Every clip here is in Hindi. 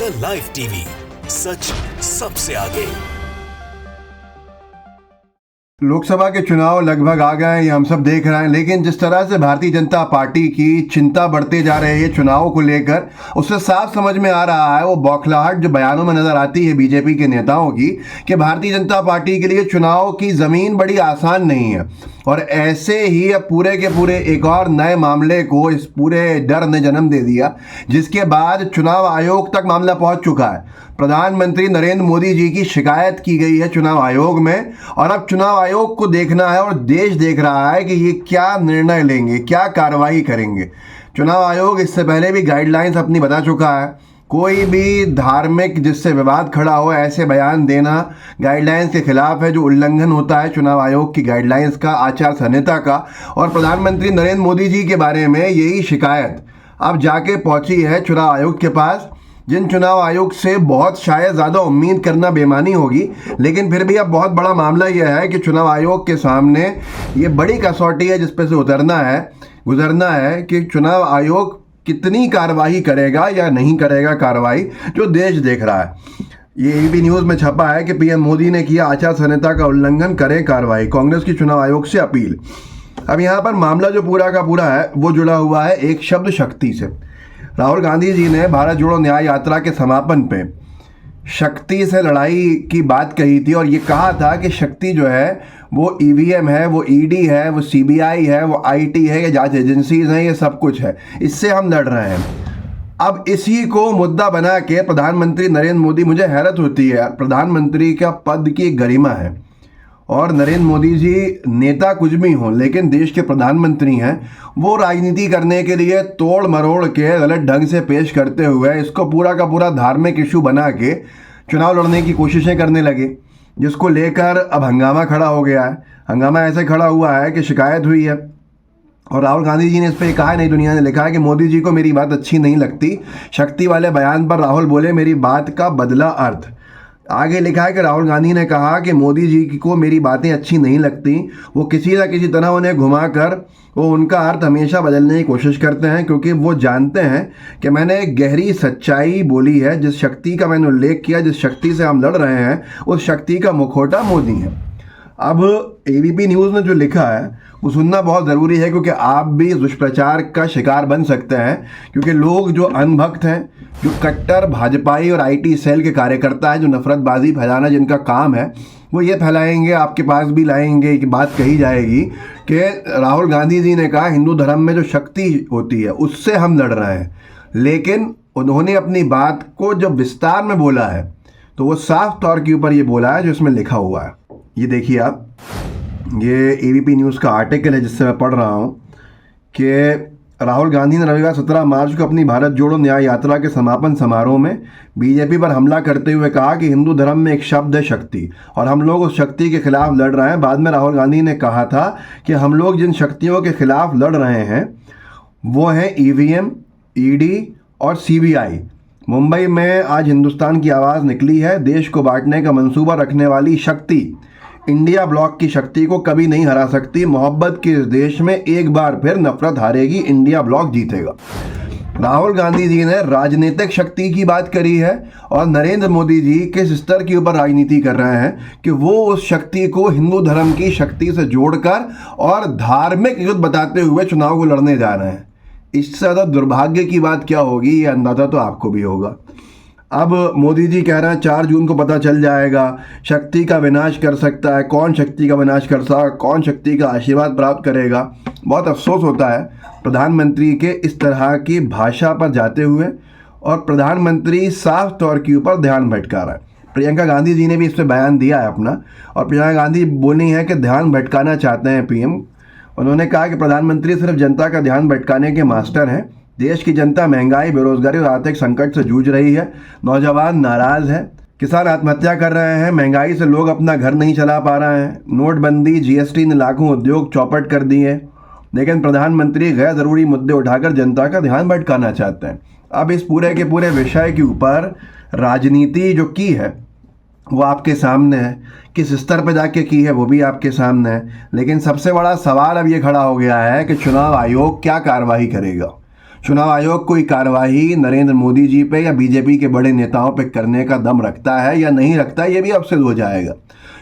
द लाइव टीवी, सच सबसे आगे। लोकसभा के चुनाव लगभग आ गए हैं, ये हम सब देख रहे हैं, लेकिन जिस तरह से भारतीय जनता पार्टी की चिंता बढ़ते जा रही है चुनाव को लेकर, उससे साफ समझ में आ रहा है, वो बौखलाहट जो बयानों में नजर आती है बीजेपी के नेताओं की, कि भारतीय जनता पार्टी के लिए चुनाव की जमीन बड़ी आसान नहीं है। और ऐसे ही अब पूरे के पूरे एक और नए मामले को इस पूरे डर ने जन्म दे दिया, जिसके बाद चुनाव आयोग तक मामला पहुंच चुका है। प्रधानमंत्री नरेंद्र मोदी जी की शिकायत की गई है चुनाव आयोग में, और अब चुनाव आयोग को देखना है और देश देख रहा है कि ये क्या निर्णय लेंगे, क्या कार्रवाई करेंगे। चुनाव आयोग इससे पहले भी गाइडलाइंस अपनी बता चुका है, कोई भी धार्मिक जिससे विवाद खड़ा हो ऐसे बयान देना गाइडलाइंस के खिलाफ है, जो उल्लंघन होता है चुनाव आयोग की गाइडलाइंस का, आचार संहिता का। और प्रधानमंत्री नरेंद्र मोदी जी के बारे में यही शिकायत अब जाके पहुंची है चुनाव आयोग के पास, जिन चुनाव आयोग से बहुत शायद ज़्यादा उम्मीद करना बेमानी होगी, लेकिन फिर भी अब बहुत बड़ा मामला यह है कि चुनाव आयोग के सामने ये बड़ी कसौटी है जिस पे से गुजरना है कि चुनाव आयोग कितनी कार्रवाई करेगा या नहीं करेगा कार्रवाई, जो देश देख रहा है। ये एबीपी न्यूज़ में छपा है कि पीएम मोदी ने किया आचार संहिता का उल्लंघन, करें कार्रवाई, कांग्रेस की चुनाव आयोग से अपील। अब यहाँ पर मामला जो पूरा का पूरा है वो जुड़ा हुआ है एक शब्द शक्ति से। राहुल गांधी जी ने भारत जोड़ो न्याय यात्रा के समापन पे शक्ति से लड़ाई की बात कही थी, और ये कहा था कि शक्ति जो है वो ईवीएम है, वो ईडी है, वो सीबीआई है, वो आईटी है, ये जांच एजेंसीज हैं, ये सब कुछ है, इससे हम लड़ रहे हैं। अब इसी को मुद्दा बना के प्रधानमंत्री नरेंद्र मोदी, मुझे हैरत होती है, प्रधानमंत्री का पद की गरिमा है, और नरेंद्र मोदी जी नेता कुछ भी हों लेकिन देश के प्रधानमंत्री हैं, वो राजनीति करने के लिए तोड़ मरोड़ के गलत ढंग से पेश करते हुए इसको पूरा का पूरा धार्मिक इशू बना के चुनाव लड़ने की कोशिशें करने लगे, जिसको लेकर अब हंगामा खड़ा हो गया है। हंगामा ऐसे खड़ा हुआ है कि शिकायत हुई है, और राहुल गांधी जी ने इस पर कहा है, नई दुनिया ने लिखा है कि मोदी जी को मेरी बात अच्छी नहीं लगती। शक्ति वाले बयान पर राहुल बोले, मेरी बात का बदला अर्थ। आगे लिखा है कि राहुल गांधी ने कहा कि मोदी जी को मेरी बातें अच्छी नहीं लगती, वो किसी न किसी तरह उन्हें घुमाकर वो उनका अर्थ हमेशा बदलने की कोशिश करते हैं, क्योंकि वो जानते हैं कि मैंने एक गहरी सच्चाई बोली है। जिस शक्ति का मैंने उल्लेख किया, जिस शक्ति से हम लड़ रहे हैं, उस शक्ति का मुखौटा मोदी है। अब एबीपी न्यूज़ ने जो लिखा है वो सुनना बहुत ज़रूरी है, क्योंकि आप भी दुष्प्रचार का शिकार बन सकते हैं, क्योंकि लोग जो अनभक्त हैं, जो कट्टर भाजपाई और आईटी सेल के कार्यकर्ता हैं, जो नफरतबाजी फैलाना जिनका काम है, वो ये फैलाएंगे, आपके पास भी लाएंगे कि बात कही जाएगी कि राहुल गांधी जी ने कहा हिंदू धर्म में जो शक्ति होती है उससे हम लड़ रहे हैं। लेकिन उन्होंने अपनी बात को जब विस्तार में बोला है तो वो साफ तौर के ऊपर ये बोला है जो इसमें लिखा हुआ है। ये देखिए आप, ये एबीपी न्यूज़ का आर्टिकल है जिससे मैं पढ़ रहा हूँ कि राहुल गांधी ने रविवार 17 मार्च को अपनी भारत जोड़ो न्याय यात्रा के समापन समारोह में बीजेपी पर हमला करते हुए कहा कि हिंदू धर्म में एक शब्द है शक्ति, और हम लोग उस शक्ति के खिलाफ लड़ रहे हैं। बाद में राहुल गांधी ने कहा था कि हम लोग जिन शक्तियों के खिलाफ लड़ रहे हैं वो हैं ईवीएम, ईडी और सीबीआई। मुंबई में आज हिंदुस्तान की आवाज़ निकली है, देश को बांटने का मंसूबा रखने वाली शक्ति इंडिया ब्लॉक की शक्ति को कभी नहीं हरा सकती। मोहब्बत के इस देश में एक बार फिर नफरत हारेगी, इंडिया ब्लॉक जीतेगा। राहुल गांधी जी ने राजनीतिक शक्ति की बात करी है, और नरेंद्र मोदी जी किस स्तर के ऊपर राजनीति कर रहे हैं कि वो उस शक्ति को हिंदू धर्म की शक्ति से जोड़कर और धार्मिक युद्ध बताते हुए चुनाव को लड़ने जा रहे हैं। इससे ज़्यादा दुर्भाग्य की बात क्या होगी, ये अंदाज़ा तो आपको भी होगा। अब मोदी जी कह रहे हैं 4 जून को पता चल जाएगा, शक्ति का विनाश कर सकता है, कौन शक्ति का विनाश कर सकता है, कौन शक्ति का आशीर्वाद प्राप्त करेगा। बहुत अफसोस होता है प्रधानमंत्री के इस तरह की भाषा पर जाते हुए, और प्रधानमंत्री साफ तौर के ऊपर ध्यान भटका रहा है। प्रियंका गांधी जी ने भी इस पर बयान दिया है अपना, और प्रियंका गांधी बोली है कि ध्यान भटकाना चाहते हैं पीएम। उन्होंने कहा कि प्रधानमंत्री सिर्फ जनता का ध्यान भटकाने के मास्टर हैं। देश की जनता महंगाई, बेरोजगारी और आर्थिक संकट से जूझ रही है, नौजवान नाराज है, किसान आत्महत्या कर रहे हैं, महंगाई से लोग अपना घर नहीं चला पा रहे हैं, नोटबंदी, जीएसटी ने लाखों उद्योग चौपट कर दिए। लेकिन प्रधानमंत्री गैर ज़रूरी मुद्दे उठाकर जनता का ध्यान भटकाना चाहते हैं। अब इस पूरे के पूरे विषय के ऊपर राजनीति जो की है वो आपके सामने है, किस स्तर पर जाके की है वो भी आपके सामने है। लेकिन सबसे बड़ा सवाल अब ये खड़ा हो गया है कि चुनाव आयोग क्या कार्रवाई करेगा। चुनाव आयोग कोई कार्रवाई नरेंद्र मोदी जी पे या बीजेपी के बड़े नेताओं पे करने का दम रखता है या नहीं रखता, ये भी अब सिद्ध हो जाएगा।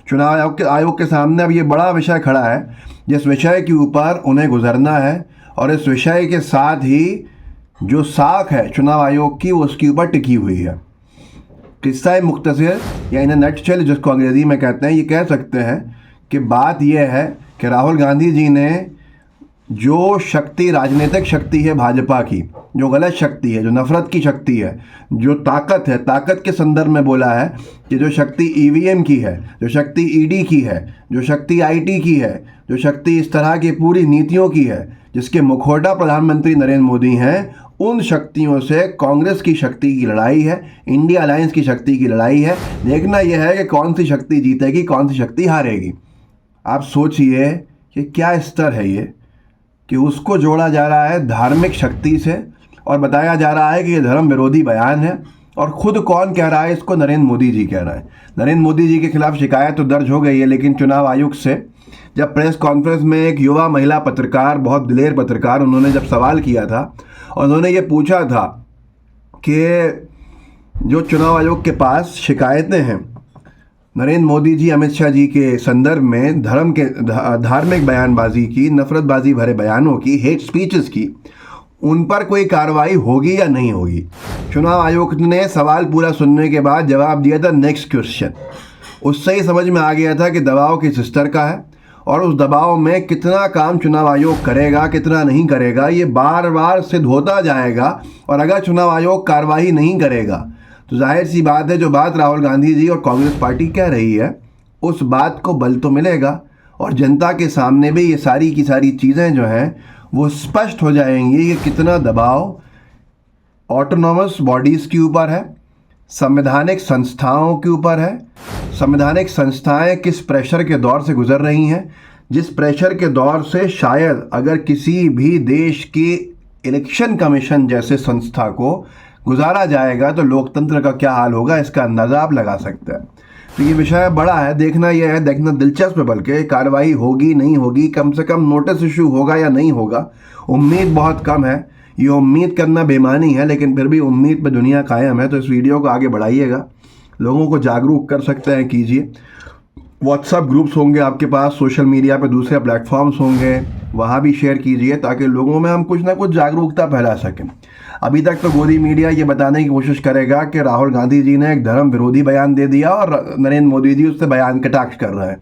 चुनाव आयोग के सामने अब ये बड़ा विषय खड़ा है जिस विषय के ऊपर उन्हें गुजरना है, और इस विषय के साथ ही जो साख है चुनाव आयोग की वो उसके ऊपर टिकी हुई है। किस्सा मुख्तसर या इन नटशेल जिसको अंग्रेजी में कहते हैं, ये कह सकते हैं कि बात यह है कि राहुल गांधी जी ने जो शक्ति, राजनीतिक शक्ति है भाजपा की, जो गलत शक्ति है, जो नफरत की शक्ति है, जो ताकत है, ताकत के संदर्भ में बोला है कि जो शक्ति ईवीएम की है, जो शक्ति ईडी की है, जो शक्ति आईटी की है, जो शक्ति इस तरह की पूरी नीतियों की है, जिसके मुखौटा प्रधानमंत्री नरेंद्र मोदी हैं, उन शक्तियों से कांग्रेस की शक्ति की लड़ाई है, इंडिया अलायंस की शक्ति की लड़ाई है। देखना यह है कि कौन सी शक्ति जीतेगी, कौन सी शक्ति हारेगी। आप सोचिए कि क्या स्तर है ये कि उसको जोड़ा जा रहा है धार्मिक शक्ति से और बताया जा रहा है कि ये धर्म विरोधी बयान है, और खुद कौन कह रहा है इसको? नरेंद्र मोदी जी कह रहा है। नरेंद्र मोदी जी के खिलाफ शिकायत तो दर्ज हो गई है, लेकिन चुनाव आयोग से जब प्रेस कॉन्फ्रेंस में एक युवा महिला पत्रकार, बहुत दिलेर पत्रकार, उन्होंने जब सवाल किया था और उन्होंने ये पूछा था कि जो चुनाव आयोग के पास शिकायतें हैं नरेंद्र मोदी जी, अमित शाह जी के संदर्भ में धार्मिक बयानबाजी की, नफरतबाजी भरे बयानों की, हेट स्पीचेस की, उन पर कोई कार्रवाई होगी या नहीं होगी। चुनाव आयोग ने सवाल पूरा सुनने के बाद जवाब दिया था नेक्स्ट क्वेश्चन। उससे ही समझ में आ गया था कि दबाव किस स्तर का है और उस दबाव में कितना काम चुनाव आयोग करेगा, कितना नहीं करेगा, ये बार बार सिद्ध होता जाएगा। और अगर चुनाव आयोग कार्रवाई नहीं करेगा तो जाहिर सी बात है जो बात राहुल गांधी जी और कांग्रेस पार्टी कह रही है उस बात को बल तो मिलेगा, और जनता के सामने भी ये सारी की सारी चीज़ें जो हैं वो स्पष्ट हो जाएंगी कि कितना दबाव ऑटोनॉमस बॉडीज़ के ऊपर है, संवैधानिक संस्थाओं के ऊपर है। संवैधानिक संस्थाएं किस प्रेशर के दौर से गुजर रही हैं, जिस प्रेशर के दौर से शायद अगर किसी भी देश की इलेक्शन कमीशन जैसे संस्था को गुजारा जाएगा तो लोकतंत्र का क्या हाल होगा, इसका अंदाज़ा आप लगा सकते हैं। तो ये विषय बड़ा है, देखना यह है, देखना दिलचस्प है, बल्कि कार्रवाई होगी नहीं होगी, कम से कम नोटिस इशू होगा या नहीं होगा। उम्मीद बहुत कम है, ये उम्मीद करना बेमानी है, लेकिन फिर भी उम्मीद पे दुनिया कायम है। तो इस वीडियो को आगे बढ़ाइएगा, लोगों को जागरूक कर सकते हैं, कीजिए। व्हाट्सएप ग्रुप्स होंगे आपके पास, सोशल मीडिया पे दूसरे प्लेटफॉर्म्स होंगे, वहाँ भी शेयर कीजिए ताकि लोगों में हम कुछ ना कुछ जागरूकता फैला सकें। अभी तक तो गोदी मीडिया ये बताने की कोशिश करेगा कि राहुल गांधी जी ने एक धर्म विरोधी बयान दे दिया और नरेंद्र मोदी जी उससे बयान कटाक्ष कर रहे हैं।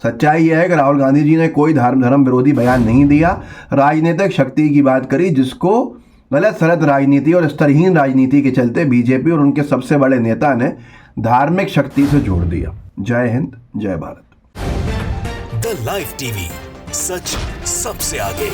सच्चाई यह है कि राहुल गांधी जी ने कोई धर्म विरोधी बयान नहीं दिया, राजनीतिक शक्ति की बात करी, जिसको गलत सलत राजनीति और स्तरहीन राजनीति के चलते बीजेपी और उनके सबसे बड़े नेता ने धार्मिक शक्ति से जोड़ दिया। जय हिंद, जय भारत। द लाइव टीवी, सच सबसे आगे।